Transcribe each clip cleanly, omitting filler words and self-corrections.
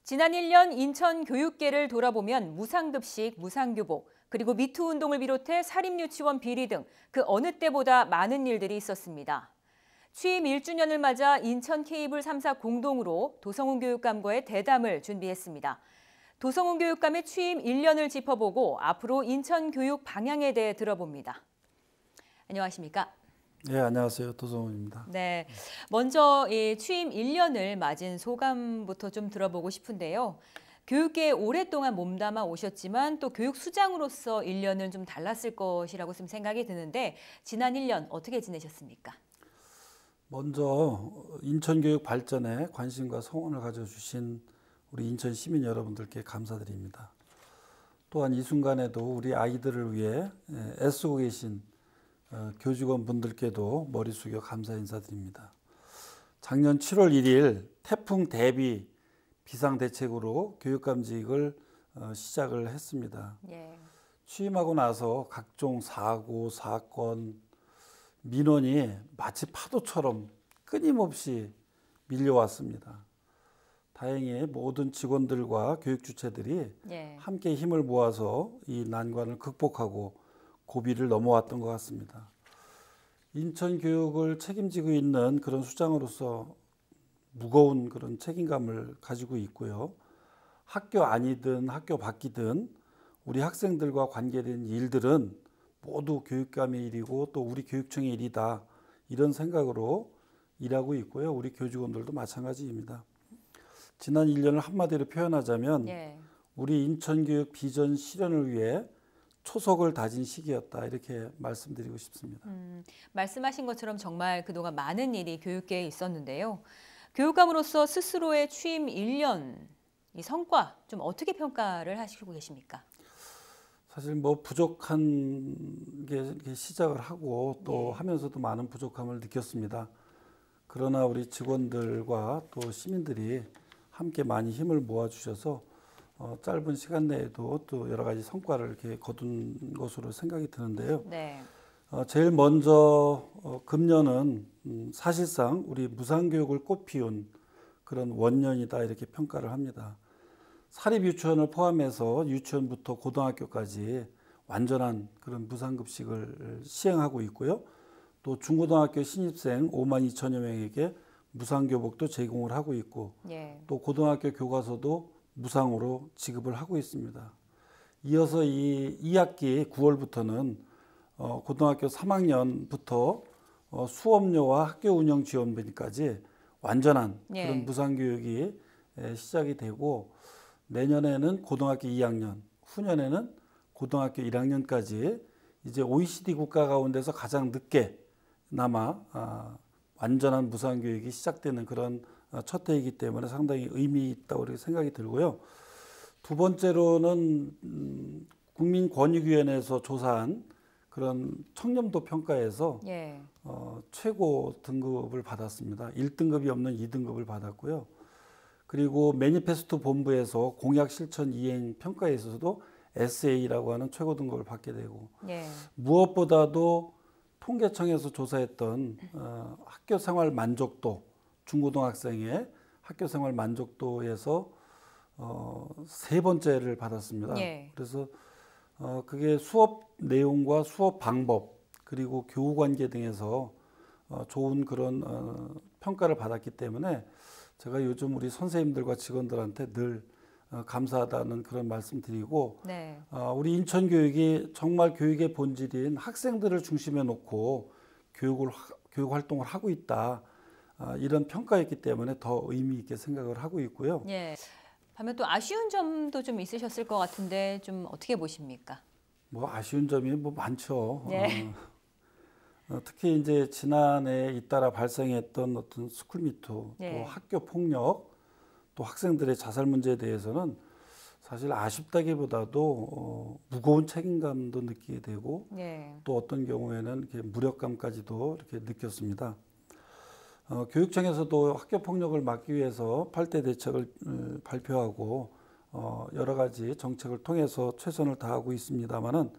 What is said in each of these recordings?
지난 1년 인천 교육계를 돌아보면 무상급식, 무상교복, 그리고 미투 운동을 비롯해 사립유치원 비리 등 그 어느 때보다 많은 일들이 있었습니다. 취임 1주년을 맞아 인천 케이블 3사 공동으로 도성훈 교육감과의 대담을 준비했습니다. 도성훈 교육감의 취임 1년을 짚어보고 앞으로 인천 교육 방향에 대해 들어봅니다. 안녕하십니까? 네, 안녕하세요. 도성훈입니다. 네, 먼저 취임 1년을 맞은 소감부터 좀 들어보고 싶은데요. 교육계에 오랫동안 몸담아 오셨지만 또 교육 수장으로서 1년은 좀 달랐을 것이라고 좀 생각이 드는데 지난 1년 어떻게 지내셨습니까? 먼저 인천 교육 발전에 관심과 성원을 가져주신 우리 인천 시민 여러분들께 감사드립니다. 또한 이 순간에도 우리 아이들을 위해 애쓰고 계신 교직원 분들께도 머리 숙여 감사 인사드립니다. 작년 7월 1일 태풍 대비 비상대책으로 교육감직을 시작을 했습니다. 예. 취임하고 나서 각종 사고, 사건, 민원이 마치 파도처럼 끊임없이 밀려왔습니다. 다행히 모든 직원들과 교육 주체들이 함께 힘을 모아서 이 난관을 극복하고 고비를 넘어왔던 것 같습니다. 인천 교육을 책임지고 있는 그런 수장으로서 무거운 그런 책임감을 가지고 있고요. 학교 안이든 학교 밖이든 우리 학생들과 관계된 일들은 모두 교육감의 일이고 또 우리 교육청의 일이다. 이런 생각으로 일하고 있고요. 우리 교직원들도 마찬가지입니다. 지난 1년을 한마디로 표현하자면 우리 인천교육 비전 실현을 위해 초석을 다진 시기였다. 이렇게 말씀드리고 싶습니다. 말씀하신 것처럼 정말 그동안 많은 일이 교육계에 있었는데요. 교육감으로서 스스로의 취임 1년 이 성과 좀 어떻게 평가를 하시고 계십니까? 사실 뭐 부족한 게 시작을 하고 또 하면서도 많은 부족함을 느꼈습니다. 그러나 우리 직원들과 또 시민들이 함께 많이 힘을 모아주셔서 짧은 시간 내에도 또 여러 가지 성과를 이렇게 거둔 것으로 생각이 드는데요. 제일 먼저 금년은 사실상 우리 무상교육을 꽃피운 그런 원년이다 이렇게 평가를 합니다. 사립유치원을 포함해서 유치원부터 고등학교까지 완전한 그런 무상급식을 시행하고 있고요. 또 중고등학교 신입생 5만 2천여 명에게 무상교복도 제공을 하고 있고 또 고등학교 교과서도 무상으로 지급을 하고 있습니다. 이어서 이 2학기 9월부터는 고등학교 3학년부터 수업료와 학교 운영 지원비까지 완전한 그런 무상교육이 시작이 되고 내년에는 고등학교 2학년, 후년에는 고등학교 1학년까지 이제 OECD 국가 가운데서 가장 늦게 남아 완전한 무상교육이 시작되는 그런 첫 해이기 때문에 상당히 의미 있다고 생각이 들고요. 두 번째로는 국민권익위원회에서 조사한 그런 청렴도 평가에서 최고 등급을 받았습니다. 1등급이 없는 2등급을 받았고요. 그리고 매니페스토 본부에서 공약 실천 이행 평가에 있어서도 SA라고 하는 최고 등급을 받게 되고 무엇보다도 통계청에서 조사했던 학교 생활 만족도, 중고등학생의 학교 생활 만족도에서 세 번째를 받았습니다. 그래서 그게 수업 내용과 수업 방법 그리고 교우 관계 등에서 좋은 그런 평가를 받았기 때문에 제가 요즘 우리 선생님들과 직원들한테 늘 감사하다는 그런 말씀 드리고 우리 인천교육이 정말 교육의 본질인 학생들을 중심에 놓고 교육 활동을 하고 있다. 이런 평가였기 때문에 더 의미 있게 생각을 하고 있고요. 반면 또 아쉬운 점도 좀 있으셨을 것 같은데 좀 어떻게 보십니까? 뭐 아쉬운 점이 뭐 많죠. 특히 이제 지난해 잇따라 발생했던 어떤 스쿨미투, 또 학교 폭력, 또 학생들의 자살 문제에 대해서는 사실 아쉽다기보다도 무거운 책임감도 느끼게 되고 또 어떤 경우에는 이렇게 무력감까지도 이렇게 느꼈습니다. 교육청에서도 학교 폭력을 막기 위해서 8대 대책을 발표하고 여러 가지 정책을 통해서 최선을 다하고 있습니다만은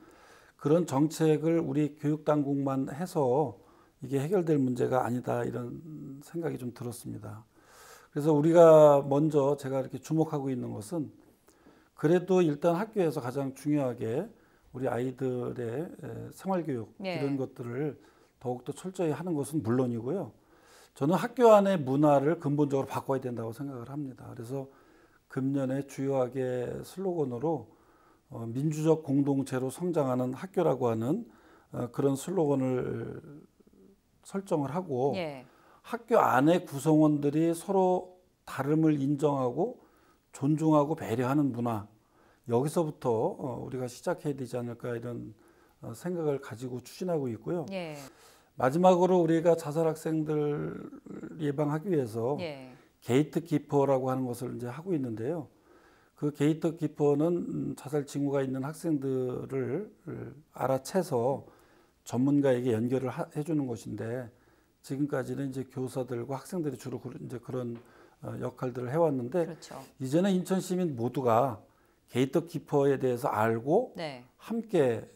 그런 정책을 우리 교육당국만 해서 이게 해결될 문제가 아니다 이런 생각이 좀 들었습니다. 그래서 우리가 먼저 제가 이렇게 주목하고 있는 것은 그래도 일단 학교에서 가장 중요하게 우리 아이들의 생활교육 네. 이런 것들을 더욱더 철저히 하는 것은 물론이고요. 저는 학교 안의 문화를 근본적으로 바꿔야 된다고 생각을 합니다. 그래서 금년에 주요하게 슬로건으로 민주적 공동체로 성장하는 학교라고 하는 그런 슬로건을 설정을 하고 예. 학교 안에 구성원들이 서로 다름을 인정하고 존중하고 배려하는 문화 여기서부터 우리가 시작해야 되지 않을까 이런 생각을 가지고 추진하고 있고요. 예. 마지막으로 우리가 자살 학생들 예방하기 위해서 예. 게이트 키퍼라고 하는 것을 이제 하고 있는데요. 그 게이트 키퍼는 자살 징후가 있는 학생들을 알아채서 전문가에게 연결을 해주는 것인데 지금까지는 이제 교사들과 학생들이 주로 이제 그런 역할들을 해왔는데 그렇죠. 이제는 인천 시민 모두가 게이트 키퍼에 대해서 알고 네. 함께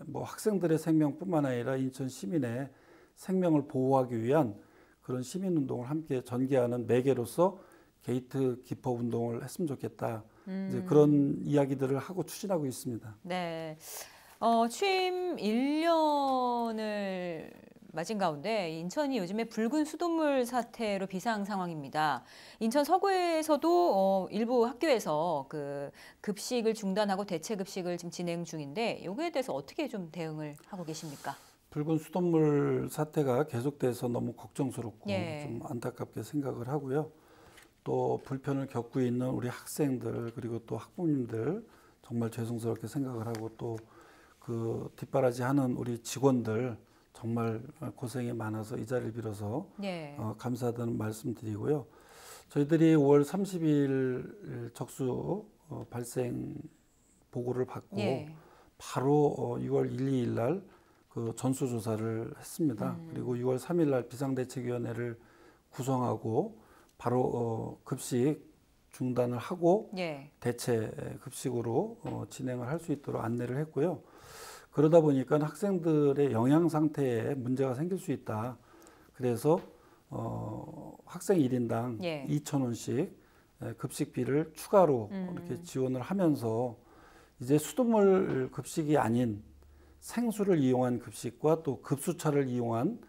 뭐 학생들의 생명뿐만 아니라 인천 시민의 생명을 보호하기 위한 그런 시민 운동을 함께 전개하는 매개로서 게이트 키퍼 운동을 했으면 좋겠다. 이제 그런 이야기들을 하고 추진하고 있습니다. 네. 취임 1년을 맞은 가운데 인천이 요즘에 붉은 수돗물 사태로 비상 상황입니다. 인천 서구에서도 일부 학교에서 그 급식을 중단하고 대체 급식을 지금 진행 중인데 여기에 대해서 어떻게 좀 대응을 하고 계십니까? 붉은 수돗물 사태가 계속돼서 너무 걱정스럽고 예. 좀 안타깝게 생각을 하고요. 또 불편을 겪고 있는 우리 학생들 그리고 또 학부모님들 정말 죄송스럽게 생각을 하고 또 그 뒷바라지하는 우리 직원들 정말 고생이 많아서 이 자리를 빌어서 예. 감사하다는 말씀드리고요. 저희들이 5월 30일 적수 발생 보고를 받고 예. 바로 6월 1, 2일 날 그 전수조사를 했습니다. 그리고 6월 3일 날 비상대책위원회를 구성하고 바로 급식 중단을 하고 예. 대체 급식으로 진행을 할 수 있도록 안내를 했고요. 그러다 보니까 학생들의 영양 상태에 문제가 생길 수 있다. 그래서 학생 1인당 예. 2,000원씩 급식비를 추가로 이렇게 지원을 하면서 이제 수돗물 급식이 아닌 생수를 이용한 급식과 또 급수차를 이용한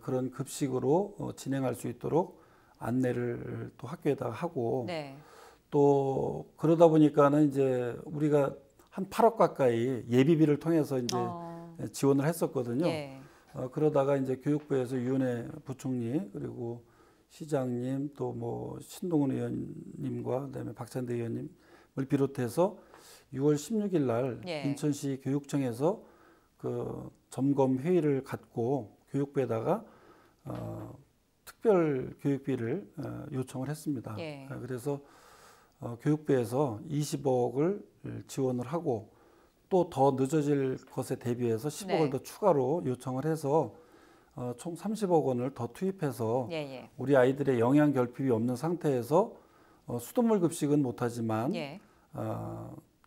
그런 급식으로 진행할 수 있도록 안내를 또 학교에다가 하고 네. 또 그러다 보니까는 이제 우리가 한 8억 가까이 예비비를 통해서 이제 지원을 했었거든요. 예. 그러다가 이제 교육부에서 유은혜 부총리 그리고 시장님 또 뭐 신동훈 의원님과 그다음에 박찬대 의원님을 비롯해서 6월 16일 날 예. 인천시 교육청에서 그 점검 회의를 갖고 교육부에다가 특별 교육비를 요청을 했습니다. 예. 그래서 교육부에서 20억을 지원을 하고 또 더 늦어질 것에 대비해서 10억을 네. 더 추가로 요청을 해서 총 30억 원을 더 투입해서 예. 우리 아이들의 영양 결핍이 없는 상태에서 수돗물 급식은 못하지만 예.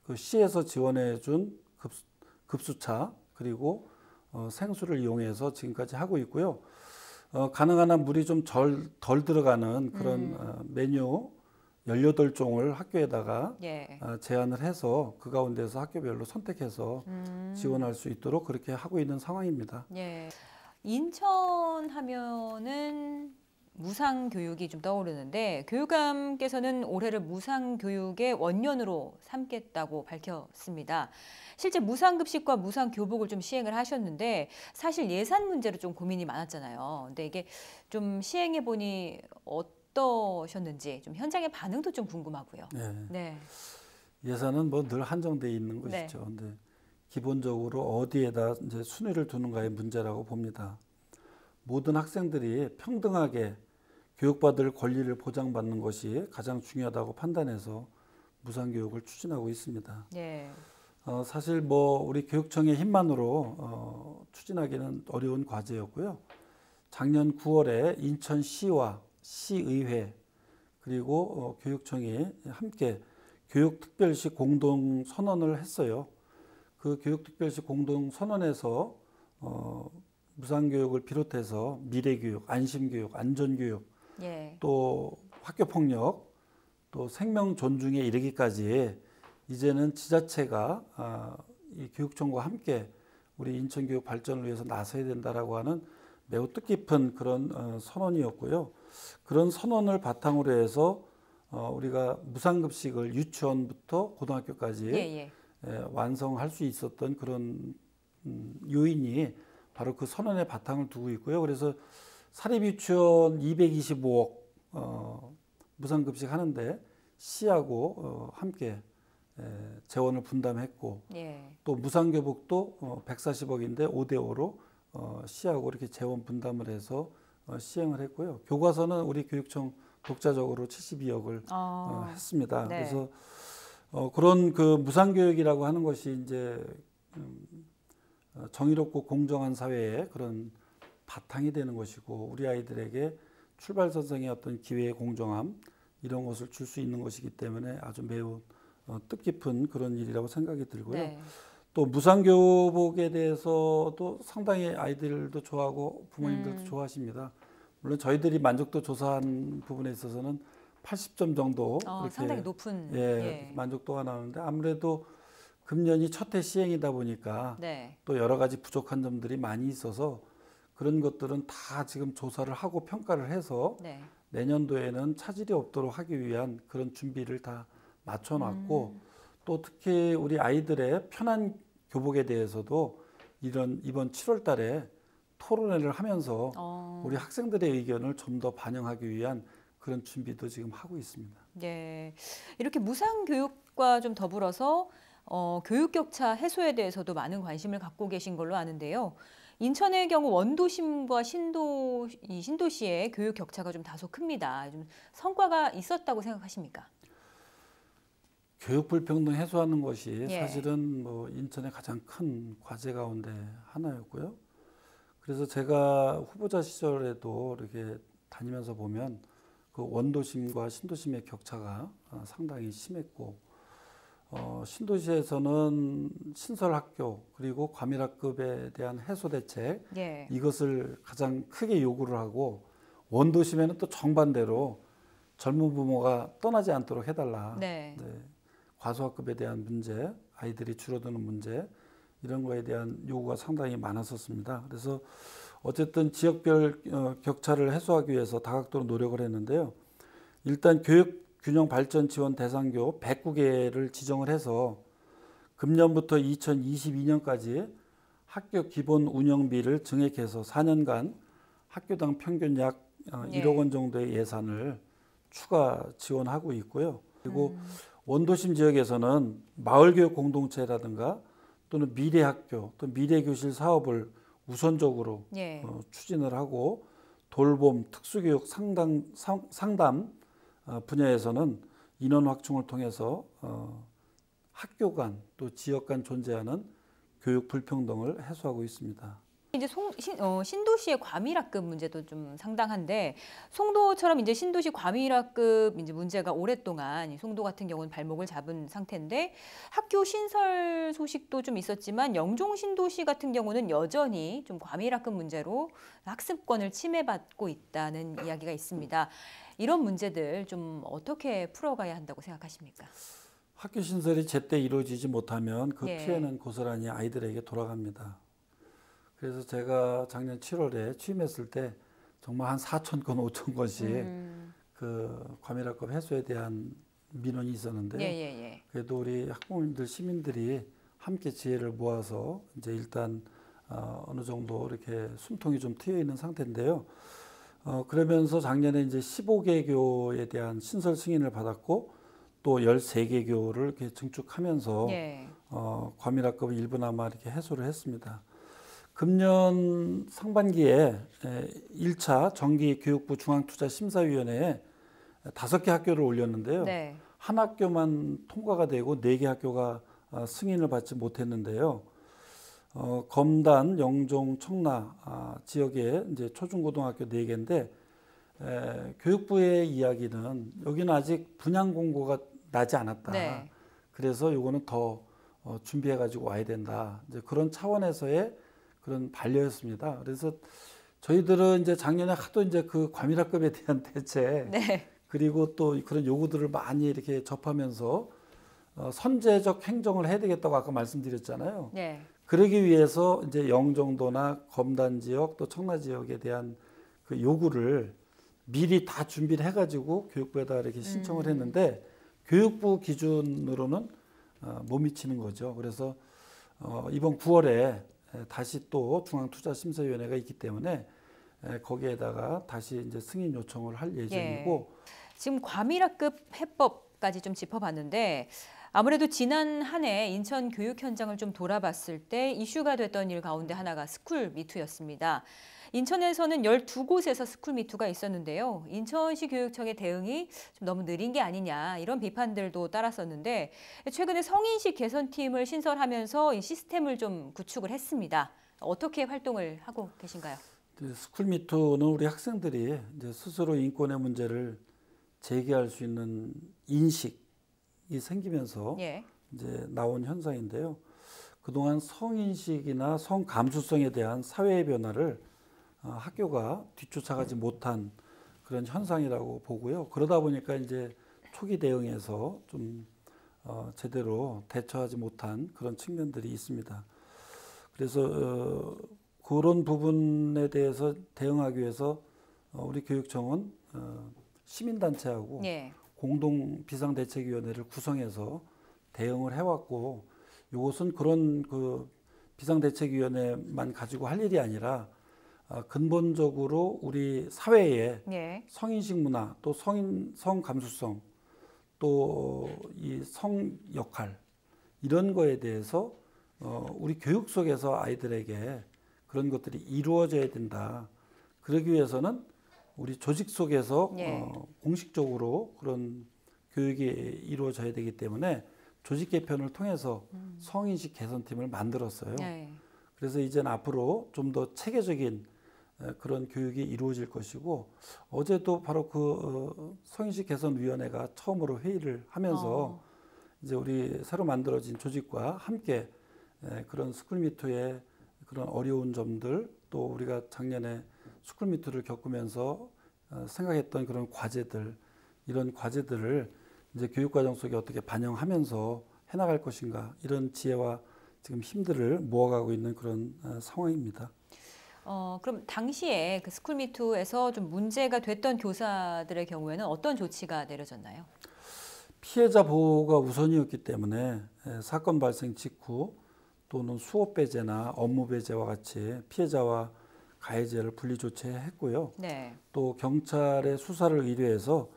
그 시에서 지원해준 급수차 그리고 생수를 이용해서 지금까지 하고 있고요. 가능한 한 물이 좀 덜 들어가는 그런 메뉴 18종을 학교에다가 예. 제안을 해서 그 가운데서 학교별로 선택해서 지원할 수 있도록 그렇게 하고 있는 상황입니다. 예. 인천 하면은 무상 교육이 좀 떠오르는데 교육감께서는 올해를 무상 교육의 원년으로 삼겠다고 밝혔습니다. 실제 무상 급식과 무상 교복을 좀 시행을 하셨는데 사실 예산 문제로 좀 고민이 많았잖아요. 근데 이게 좀 시행해 보니 어떠셨는지 좀 현장의 반응도 좀 궁금하고요. 네. 네. 예산은 뭐 늘 한정돼 있는 네. 것이죠. 근데 기본적으로 어디에다 이제 순위를 두는가의 문제라고 봅니다. 모든 학생들이 평등하게 교육받을 권리를 보장받는 것이 가장 중요하다고 판단해서 무상교육을 추진하고 있습니다. 예. 사실 뭐 우리 교육청의 힘만으로 추진하기는 어려운 과제였고요. 작년 9월에 인천시와 시의회 그리고 교육청이 함께 교육특별시 공동선언을 했어요. 그 교육특별시 공동선언에서 무상교육을 비롯해서 미래교육, 안심교육, 안전교육 예. 또 학교 폭력, 또 생명 존중에 이르기까지 이제는 지자체가 이 교육청과 함께 우리 인천 교육 발전을 위해서 나서야 된다라고 하는 매우 뜻깊은 그런 선언이었고요. 그런 선언을 바탕으로 해서 우리가 무상급식을 유치원부터 고등학교까지 완성할 수 있었던 그런 요인이 바로 그 선언의 바탕을 두고 있고요. 그래서 사립유치원 225억 무상급식 하는데 시하고 함께 재원을 분담했고 또 무상교복도 140억인데 5대5로 시하고 이렇게 재원 분담을 해서 시행을 했고요. 교과서는 우리 교육청 독자적으로 72억을 했습니다. 그래서 그런 그 무상교육이라고 하는 것이 이제 정의롭고 공정한 사회의 그런 바탕이 되는 것이고 우리 아이들에게 출발선상의 어떤 기회의 공정함 이런 것을 줄 수 있는 것이기 때문에 아주 매우 뜻깊은 그런 일이라고 생각이 들고요. 또 무상교복에 대해서도 상당히 아이들도 좋아하고 부모님들도 좋아하십니다. 물론 저희들이 만족도 조사한 부분에 있어서는 80점 정도 이렇게 상당히 높은 만족도가 나오는데 아무래도 금년이 첫 해 시행이다 보니까 또 여러 가지 부족한 점들이 많이 있어서 그런 것들은 다 지금 조사를 하고 평가를 해서 내년도에는 차질이 없도록 하기 위한 그런 준비를 다 맞춰놨고 또 특히 우리 아이들의 편한 교복에 대해서도 이번 7월 달에 토론회를 하면서 우리 학생들의 의견을 좀 더 반영하기 위한 그런 준비도 지금 하고 있습니다. 네, 이렇게 무상교육과 좀 더불어서 교육 격차 해소에 대해서도 많은 관심을 갖고 계신 걸로 아는데요. 인천의 경우 원도심과 신도시의 교육 격차가 좀 다소 큽니다. 좀 성과가 있었다고 생각하십니까? 교육 불평등 해소하는 것이 사실은 뭐 인천의 가장 큰 과제 가운데 하나였고요. 그래서 제가 후보자 시절에도 이렇게 다니면서 보면 그 원도심과 신도심의 격차가 상당히 심했고 신도시에서는 신설학교 그리고 과밀학급에 대한 해소 대책 이것을 가장 크게 요구를 하고 원도심에는 또 정반대로 젊은 부모가 떠나지 않도록 해달라. 과소학급에 대한 문제, 아이들이 줄어드는 문제 이런 거에 대한 요구가 상당히 많았었습니다. 그래서 어쨌든 지역별 격차를 해소하기 위해서 다각도로 노력을 했는데요. 일단 교육균형 발전 지원 대상교 109개를 지정을 해서 금년부터 2022년까지 학교 기본 운영비를 증액해서 4년간 학교당 평균 약 1억 원 정도의 예산을 추가 지원하고 있고요. 그리고 원도심 지역에서는 마을교육 공동체라든가 또는 미래학교, 또 미래교실 사업을 우선적으로 추진을 하고 돌봄, 특수교육 상담 분야에서는 인원 확충을 통해서 학교 간 또 지역 간 존재하는 교육 불평등을 해소하고 있습니다. 이제 신도시의 과밀학급 문제도 좀 상당한데 송도처럼 이제 신도시 과밀학급 이제 문제가 오랫동안 송도 같은 경우는 발목을 잡은 상태인데 학교 신설 소식도 좀 있었지만 영종 신도시 같은 경우는 여전히 좀 과밀학급 문제로 학습권을 침해받고 있다는 이야기가 있습니다. 이런 문제들 좀 어떻게 풀어가야 한다고 생각하십니까? 학교 신설이 제때 이루어지지 못하면 그 피해는 고스란히 아이들에게 돌아갑니다. 그래서 제가 작년 7월에 취임했을 때 정말 한 4천 건, 5천 건씩 그 과밀학급 해소에 대한 민원이 있었는데요. 그래도 우리 학부모님들, 시민들이 함께 지혜를 모아서 이제 일단 어느 정도 이렇게 숨통이 좀 트여 있는 상태인데요. 그러면서 작년에 이제 15개 교에 대한 신설 승인을 받았고 또 13개 교를 이렇게 증축하면서 과밀학급을 일부나마 이렇게 해소를 했습니다. 금년 상반기에 1차 정기교육부 중앙투자심사위원회에 5개 학교를 올렸는데요. 한 학교만 통과가 되고 4개 학교가 승인을 받지 못했는데요. 검단, 영종, 청라 지역에 이제 초중고등학교 4개인데 교육부의 이야기는 여기는 아직 분양 공고가 나지 않았다. 그래서 이거는 더 준비해가지고 와야 된다. 이제 그런 차원에서의 그런 반려였습니다. 그래서 저희들은 이제 작년에 하도 이제 그 과밀학급에 대한 대책, 그리고 또 그런 요구들을 많이 이렇게 접하면서 선제적 행정을 해야 되겠다고 아까 말씀드렸잖아요. 네. 그러기 위해서 이제 영종도나 검단 지역 또 청라 지역에 대한 그 요구를 미리 다 준비를 해가지고 교육부에다 이렇게 신청을 했는데 교육부 기준으로는 못 미치는 거죠. 그래서 이번 9월에 다시 또 중앙투자심사위원회가 있기 때문에 거기에다가 다시 이제 승인 요청을 할 예정이고 지금 과밀학급 해법까지 좀 짚어봤는데 아무래도 지난 한 해 인천 교육 현장을 좀 돌아봤을 때 이슈가 됐던 일 가운데 하나가 스쿨미투였습니다. 인천에서는 12곳에서 스쿨미투가 있었는데요. 인천시 교육청의 대응이 좀 너무 느린 게 아니냐 이런 비판들도 따랐었는데 최근에 성인식 개선팀을 신설하면서 이 시스템을 좀 구축을 했습니다. 어떻게 활동을 하고 계신가요? 스쿨미투는 우리 학생들이 이제 스스로 인권의 문제를 제기할 수 있는 인식이 생기면서 예. 이제 나온 현상인데요. 그동안 성인식이나 성감수성에 대한 사회의 변화를 학교가 뒤쫓아가지 못한 그런 현상이라고 보고요. 그러다 보니까 이제 초기 대응에서 좀 제대로 대처하지 못한 그런 측면들이 있습니다. 그래서 그런 부분에 대해서 대응하기 위해서 우리 교육청은 시민단체하고 예. 공동 비상대책위원회를 구성해서 대응을 해왔고 이것은 그런 그 비상대책위원회만 가지고 할 일이 아니라 근본적으로 우리 사회에 예. 성인식 문화 또 성감수성 또 이 성 역할 이런 거에 대해서 우리 교육 속에서 아이들에게 그런 것들이 이루어져야 된다. 그러기 위해서는 우리 조직 속에서 예. 공식적으로 그런 교육이 이루어져야 되기 때문에 조직 개편을 통해서 성인식 개선팀을 만들었어요. 예. 그래서 이제는 앞으로 좀 더 체계적인 그런 교육이 이루어질 것이고 어제도 바로 그 성인식 개선위원회가 처음으로 회의를 하면서 이제 우리 새로 만들어진 조직과 함께 그런 스쿨미투의 그런 어려운 점들 또 우리가 작년에 스쿨미투를 겪으면서 생각했던 그런 과제들 이런 과제들을 이제 교육과정 속에 어떻게 반영하면서 해나갈 것인가 이런 지혜와 지금 힘들을 모아가고 있는 그런 상황입니다. 그럼 당시에 그 스쿨미투에서 좀 문제가 됐던 교사들의 경우에는 어떤 조치가 내려졌나요? 피해자 보호가 우선이었기 때문에 사건 발생 직후 또는 수업 배제나 업무 배제와 같이 피해자와 가해자를 분리 조치했고요. 네. 또 경찰의 수사를 의뢰해서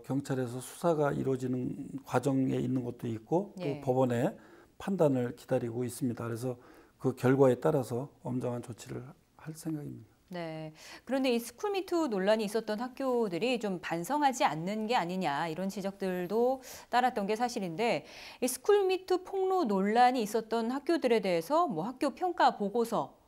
경찰에서 수사가 이루어지는 과정에 있는 것도 있고 또 예. 법원의 판단을 기다리고 있습니다. 그래서 그 결과에 따라서 엄정한 조치를 할 생각입니다. 네. 그런데 이 스쿨미투 논란이 있었던 학교들이 좀 반성하지 않는 게 아니냐 이런 지적들도 따랐던 게 사실인데 이 스쿨미투 폭로 논란이 있었던 학교들에 대해서 뭐 학교 평가 보고서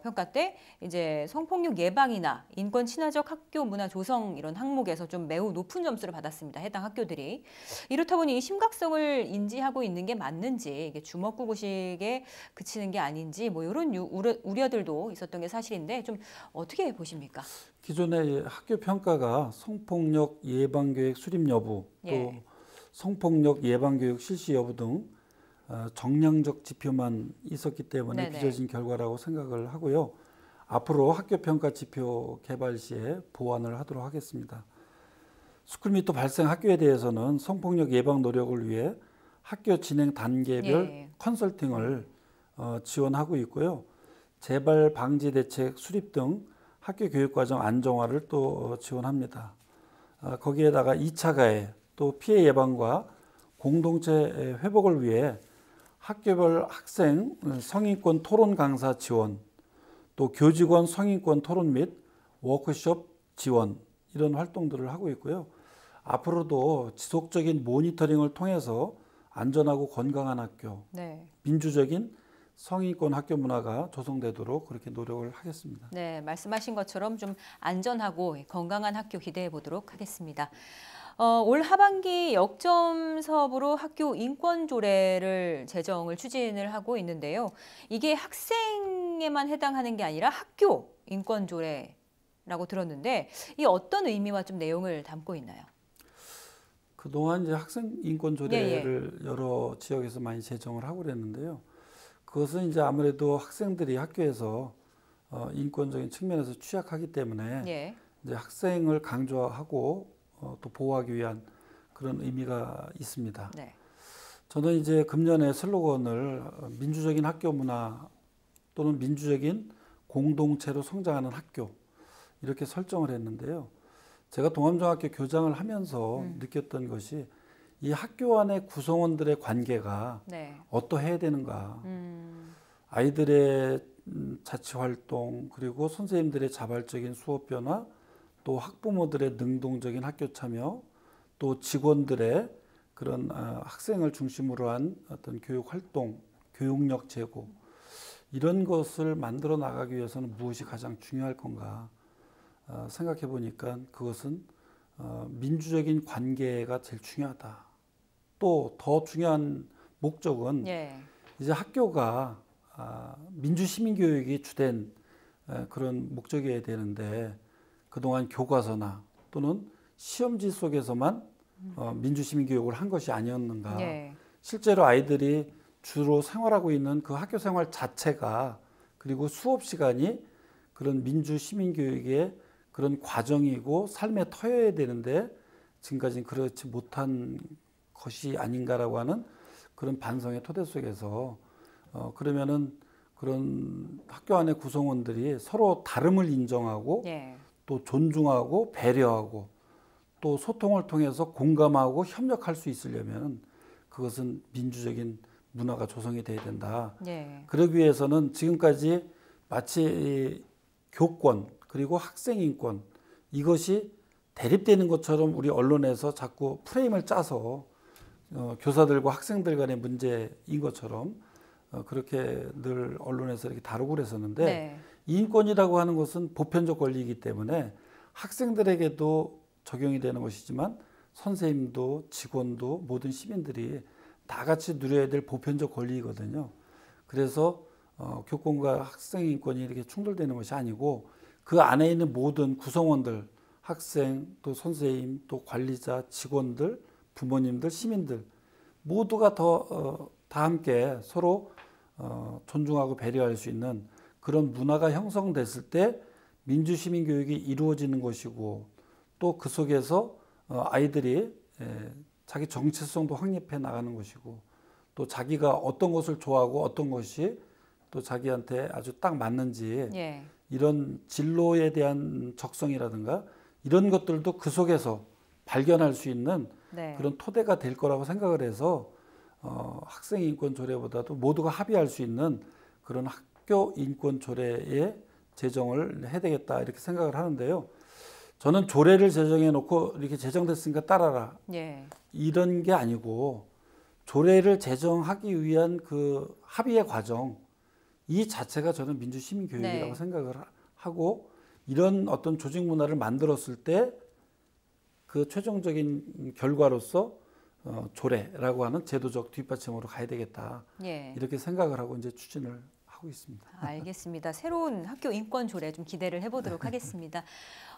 평가 때 이제 성폭력 예방이나 인권 친화적 학교 문화 조성 이런 항목에서 좀 매우 높은 점수를 받았습니다. 해당 학교들이. 이렇다 보니 이 심각성을 인지하고 있는 게 맞는지 이게 주먹구구식에 그치는 게 아닌지 뭐 이런 우려들도 있었던 게 사실인데 좀 어떻게 보십니까? 기존의 학교 평가가 성폭력 예방교육 수립 여부 또 예. 성폭력 예방교육 실시 여부 등 정량적 지표만 있었기 때문에 네네. 빚어진 결과라고 생각을 하고요. 앞으로 학교 평가 지표 개발 시에 보완을 하도록 하겠습니다. 스쿨미투 발생 학교에 대해서는 성폭력 예방 노력을 위해 학교 진행 단계별 예. 컨설팅을 지원하고 있고요. 재발 방지 대책 수립 등 학교 교육과정 안정화를 또 지원합니다. 거기에다가 2차 가해 또 피해 예방과 공동체 회복을 위해 학교별 학생 성인권 토론 강사 지원, 또 교직원 성인권 토론 및 워크숍 지원 이런 활동들을 하고 있고요. 앞으로도 지속적인 모니터링을 통해서 안전하고 건강한 학교, 네. 민주적인 성인권 학교 문화가 조성되도록 그렇게 노력을 하겠습니다. 네, 말씀하신 것처럼 좀 안전하고 건강한 학교 기대해 보도록 하겠습니다. 올 하반기 역점 사업으로 학교 인권 조례를 제정을 추진을 하고 있는데요. 이게 학생에만 해당하는 게 아니라 학교 인권 조례를 라고 들었는데 이 어떤 의미와 좀 내용을 담고 있나요? 그동안 이제 학생 인권 조례를 여러 지역에서 많이 제정을 하고 그랬는데요. 그것은 이제 아무래도 학생들이 학교에서 인권적인 측면에서 취약하기 때문에 이제 학생을 강조하고 또 보호하기 위한 그런 의미가 있습니다. 저는 이제 금년에 슬로건을 민주적인 학교 문화 또는 민주적인 공동체로 성장하는 학교 이렇게 설정을 했는데요. 제가 동암중학교 교장을 하면서 느꼈던 것이 이 학교 안의 구성원들의 관계가 어떠해야 되는가. 아이들의 자치활동 그리고 선생님들의 자발적인 수업 변화 또 학부모들의 능동적인 학교 참여 또 직원들의 그런 학생을 중심으로 한 어떤 교육 활동, 교육력 제고 이런 것을 만들어 나가기 위해서는 무엇이 가장 중요할 건가 생각해 보니까 그것은 민주적인 관계가 제일 중요하다. 또 더 중요한 목적은 이제 학교가 민주시민교육이 주된 그런 목적이어야 되는데 그동안 교과서나 또는 시험지 속에서만 민주시민교육을 한 것이 아니었는가. 실제로 아이들이 주로 생활하고 있는 그 학교 생활 자체가 그리고 수업 시간이 그런 민주시민교육의 그런 과정이고 삶의 터여야 되는데 지금까지는 그렇지 못한 것이 아닌가라고 하는 그런 반성의 토대 속에서 그러면은 그런 학교 안의 구성원들이 서로 다름을 인정하고 또 존중하고 배려하고 또 소통을 통해서 공감하고 협력할 수 있으려면 그것은 민주적인 문화가 조성이 돼야 된다. 그러기 위해서는 지금까지 마치 교권 그리고 학생 인권 이것이 대립되는 것처럼 우리 언론에서 자꾸 프레임을 짜서 교사들과 학생들 간의 문제인 것처럼 그렇게 늘 언론에서 이렇게 다루고 그랬었는데 인권이라고 하는 것은 보편적 권리이기 때문에 학생들에게도 적용이 되는 것이지만 선생님도 직원도 모든 시민들이 다 같이 누려야 될 보편적 권리이거든요. 그래서 교권과 학생 인권이 이렇게 충돌되는 것이 아니고 그 안에 있는 모든 구성원들, 학생, 또 선생님, 또 관리자, 직원들, 부모님들, 시민들 모두가 다 함께 서로 존중하고 배려할 수 있는 그런 문화가 형성됐을 때 민주시민교육이 이루어지는 것이고 또 그 속에서 아이들이 자기 정체성도 확립해 나가는 것이고 또 자기가 어떤 것을 좋아하고 어떤 것이 또 자기한테 아주 딱 맞는지 이런 진로에 대한 적성이라든가 이런 것들도 그 속에서 발견할 수 있는 그런 토대가 될 거라고 생각을 해서 학생 인권 조례보다도 모두가 합의할 수 있는 그런 학교 인권 조례의 제정을 해야 되겠다 이렇게 생각을 하는데요. 저는 조례를 제정해 놓고 이렇게 제정됐으니까 따라라 이런 게 아니고 조례를 제정하기 위한 그 합의의 과정 이 자체가 저는 민주시민교육이라고 생각을 하고 이런 어떤 조직 문화를 만들었을 때 그 최종적인 결과로서 조례라고 하는 제도적 뒷받침으로 가야 되겠다 이렇게 생각을 하고 이제 추진을 하고 있습니다. 알겠습니다. 새로운 학교 인권 조례 좀 기대를 해보도록 하겠습니다.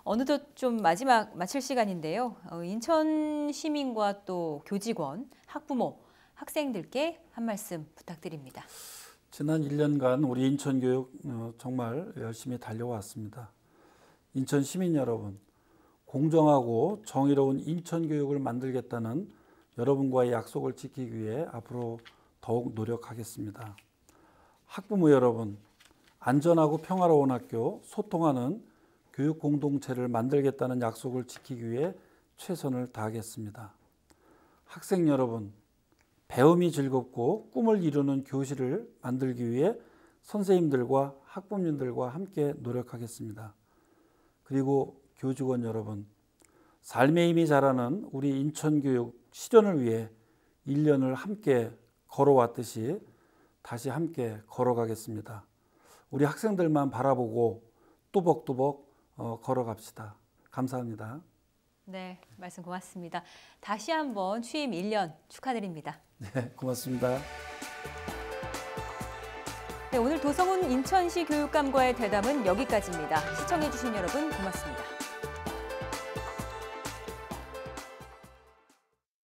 어느덧 좀 마지막 마칠 시간인데요. 인천 시민과 또 교직원, 학부모, 학생들께 한 말씀 부탁드립니다. 지난 1년간 우리 인천교육 정말 열심히 달려왔습니다. 인천 시민 여러분, 공정하고 정의로운 인천교육을 만들겠다는 여러분과의 약속을 지키기 위해 앞으로 더욱 노력하겠습니다. 학부모 여러분, 안전하고 평화로운 학교, 소통하는 교육 공동체를 만들겠다는 약속을 지키기 위해 최선을 다하겠습니다. 학생 여러분, 배움이 즐겁고 꿈을 이루는 교실을 만들기 위해 선생님들과 학부모님들과 함께 노력하겠습니다. 그리고 교직원 여러분, 삶의 힘이 자라는 우리 인천교육 실현을 위해 1년을 함께 걸어왔듯이 다시 함께 걸어가겠습니다. 우리 학생들만 바라보고 또박또박 걸어갑시다. 감사합니다. 네, 말씀 고맙습니다. 다시 한번 취임 1년 축하드립니다. 네, 고맙습니다. 네, 오늘 도성훈 인천시 교육감과의 대담은 여기까지입니다. 시청해주신 여러분 고맙습니다.